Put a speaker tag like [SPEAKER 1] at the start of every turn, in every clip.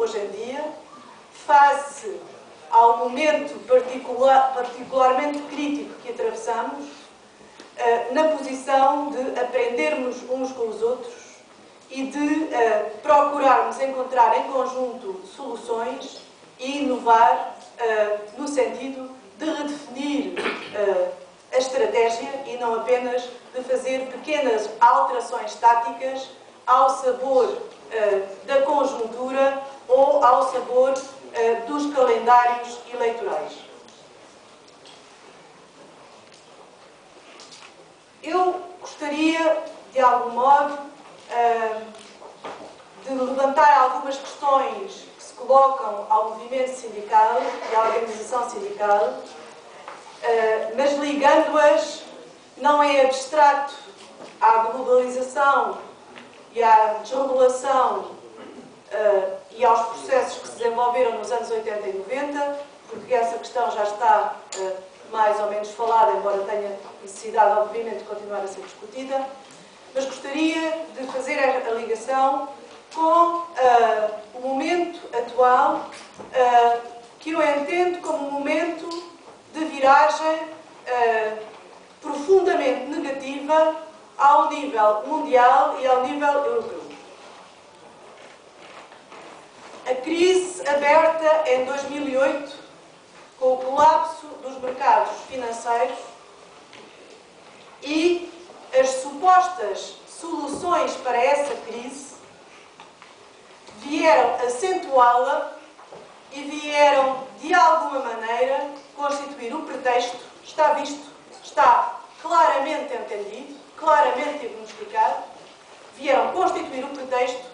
[SPEAKER 1] hoje em dia, face ao momento particularmente crítico que atravessamos, na posição de aprendermos uns com os outros e de procurarmos encontrar em conjunto soluções e inovar no sentido de redefinir a estratégia e não apenas de fazer pequenas alterações táticas ao sabor da conjuntura ou ao sabor dos calendários eleitorais. Eu gostaria, de algum modo, de levantar algumas questões que se colocam ao movimento sindical e à organização sindical, mas ligando-as não em abstrato à globalização e à desregulação e aos processos que se desenvolveram nos anos 80 e 90, porque essa questão já está mais ou menos falada, embora tenha necessidade, obviamente, de continuar a ser discutida, mas gostaria de fazer a ligação com o momento atual, que eu entendo como um momento de viragem profundamente negativa ao nível mundial e ao nível europeu. A crise aberta em 2008, com o colapso dos mercados financeiros e as supostas soluções para essa crise, vieram acentuá-la e vieram, de alguma maneira, constituir o pretexto, está visto, está claramente entendido, claramente diagnosticado, vieram constituir o pretexto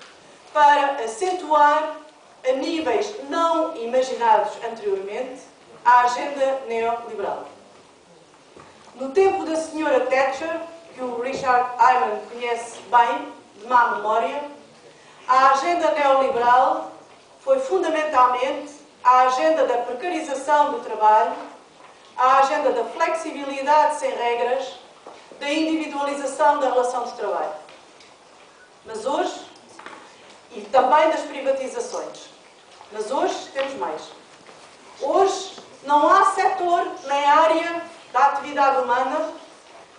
[SPEAKER 1] para acentuar, a níveis não imaginados anteriormente, a agenda neoliberal. No tempo da senhora Thatcher, que o Richard Hyman conhece bem, de má memória, a agenda neoliberal foi fundamentalmente a agenda da precarização do trabalho, a agenda da flexibilidade sem regras, da individualização da relação de trabalho. Mas hoje, e também das privatizações, mas hoje temos mais. Hoje não há setor nem área da atividade humana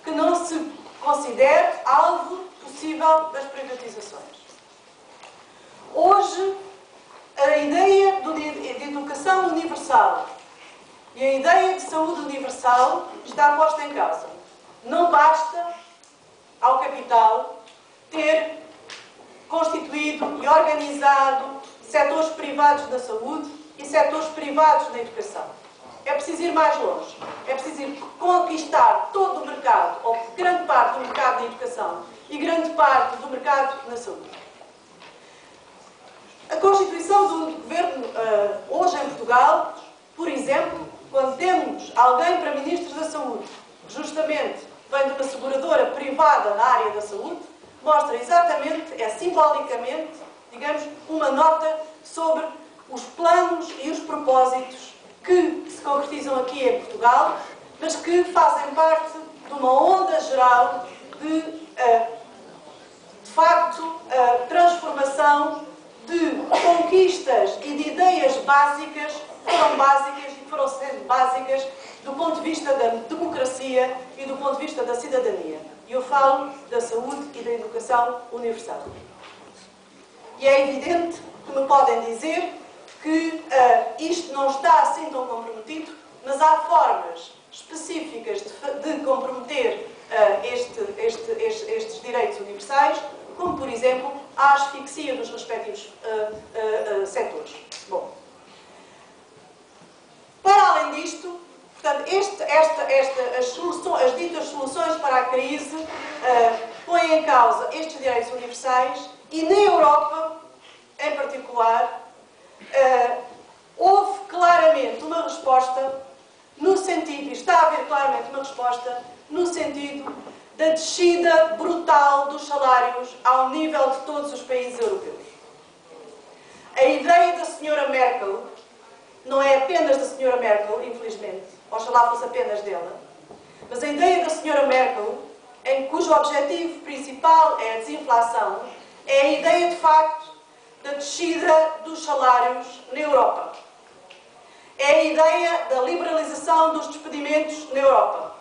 [SPEAKER 1] que não se considere alvo possível das privatizações. Hoje, a ideia de educação universal e a ideia de saúde universal está posta em causa. Não basta ao capital ter constituído e organizado setores privados da saúde e setores privados na educação. É preciso ir mais longe. É preciso conquistar todo o mercado, ou grande parte do mercado na educação e grande parte do mercado na saúde. A constituição do governo hoje em Portugal, por exemplo, quando temos alguém para ministro da saúde, que justamente vem de uma seguradora privada na área da saúde, mostra exatamente, simbolicamente, digamos, uma nota sobre os planos e os propósitos que se concretizam aqui em Portugal, mas que fazem parte de uma onda geral de facto, transformação de conquistas e de ideias básicas que foram básicas e foram sendo básicas do ponto de vista da democracia e do ponto de vista da cidadania. E eu falo da saúde e da educação universal. E é evidente que me podem dizer que isto não está assim tão comprometido, mas há formas específicas de comprometer estes direitos universais, como, por exemplo, a asfixia dos respectivos setores. Bom, para além disto, portanto, as ditas soluções para a crise põem em causa estes direitos universais e, na Europa, em particular, houve claramente uma resposta no sentido, e está a haver claramente uma resposta no sentido da descida brutal dos salários ao nível de todos os países europeus. A ideia da senhora Merkel não é apenas da senhora Merkel, infelizmente, oxalá fosse apenas dela, mas a ideia da senhora Merkel, cujo objetivo principal é a desinflação, é a ideia, de facto, da descida dos salários na Europa. É a ideia da liberalização dos despedimentos na Europa.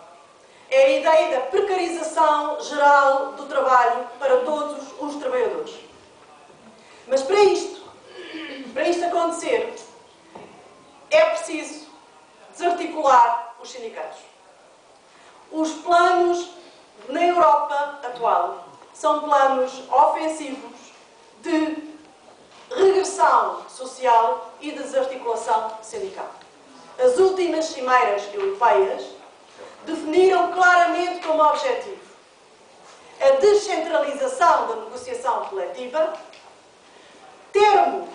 [SPEAKER 1] É a ideia da precarização geral do trabalho para todos os trabalhadores. Mas para isto acontecer, é preciso desarticular os sindicatos. Os planos na Europa atual são planos ofensivos de regressão social e de desarticulação sindical. As últimas cimeiras europeias definiram claramente como objetivo a descentralização da negociação coletiva, termo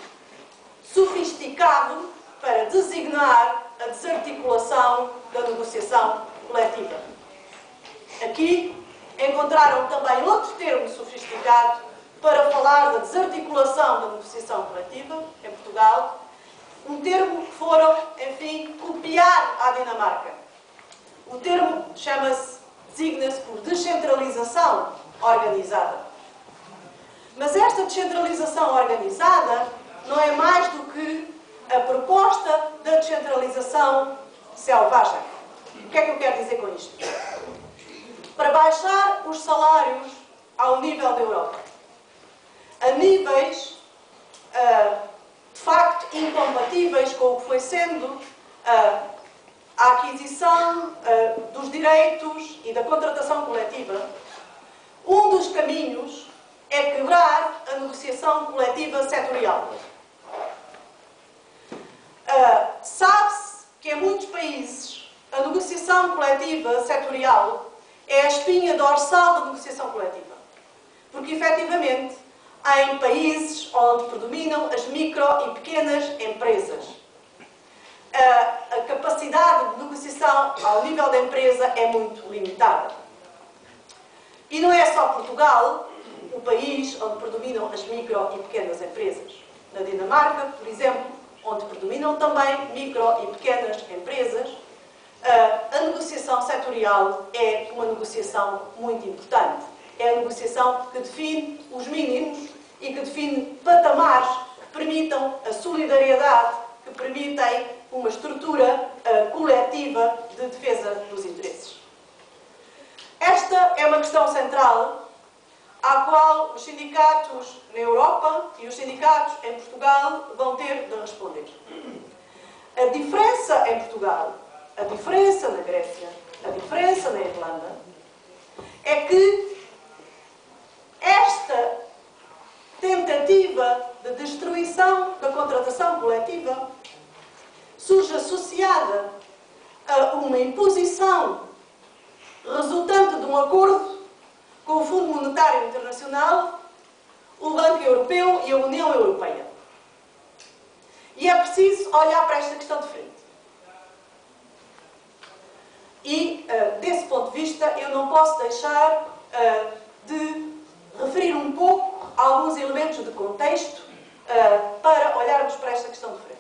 [SPEAKER 1] sofisticado para designar a desarticulação da negociação coletiva. Aqui encontraram também outro termo sofisticado para falar da desarticulação da negociação coletiva, em Portugal, um termo que foram, enfim, copiar à Dinamarca. O termo designa-se por descentralização organizada. Mas esta descentralização organizada não é mais do que a proposta da descentralização selvagem. O que é que eu quero dizer com isto? Para baixar os salários ao nível da Europa, a níveis de facto incompatíveis com o que foi sendo a aquisição dos direitos e da contratação coletiva, um dos caminhos é quebrar a negociação coletiva setorial. Sabe-se que em muitos países a negociação coletiva setorial é a espinha dorsal da negociação coletiva. Porque, efetivamente, há em países onde predominam as micro e pequenas empresas. A capacidade de negociação ao nível da empresa é muito limitada. E não é só Portugal o país onde predominam as micro e pequenas empresas. Na Dinamarca, por exemplo, onde predominam também micro e pequenas empresas, a negociação setorial é uma negociação muito importante. É a negociação que define os mínimos e que define patamares que permitam a solidariedade, que permitem uma estrutura coletiva de defesa dos interesses. Esta é uma questão central à qual os sindicatos na Europa e os sindicatos em Portugal vão ter de responder. A diferença em Portugal, a diferença na Grécia, a diferença na Irlanda, é que esta tentativa de destruição da contratação coletiva surge associada a uma imposição resultante de um acordo com o Fundo Monetário Internacional, o Banco Europeu e a União Europeia. E é preciso olhar para esta questão de frente. E, desse ponto de vista, eu não posso deixar de referir um pouco alguns elementos de contexto para olharmos para esta questão de frente.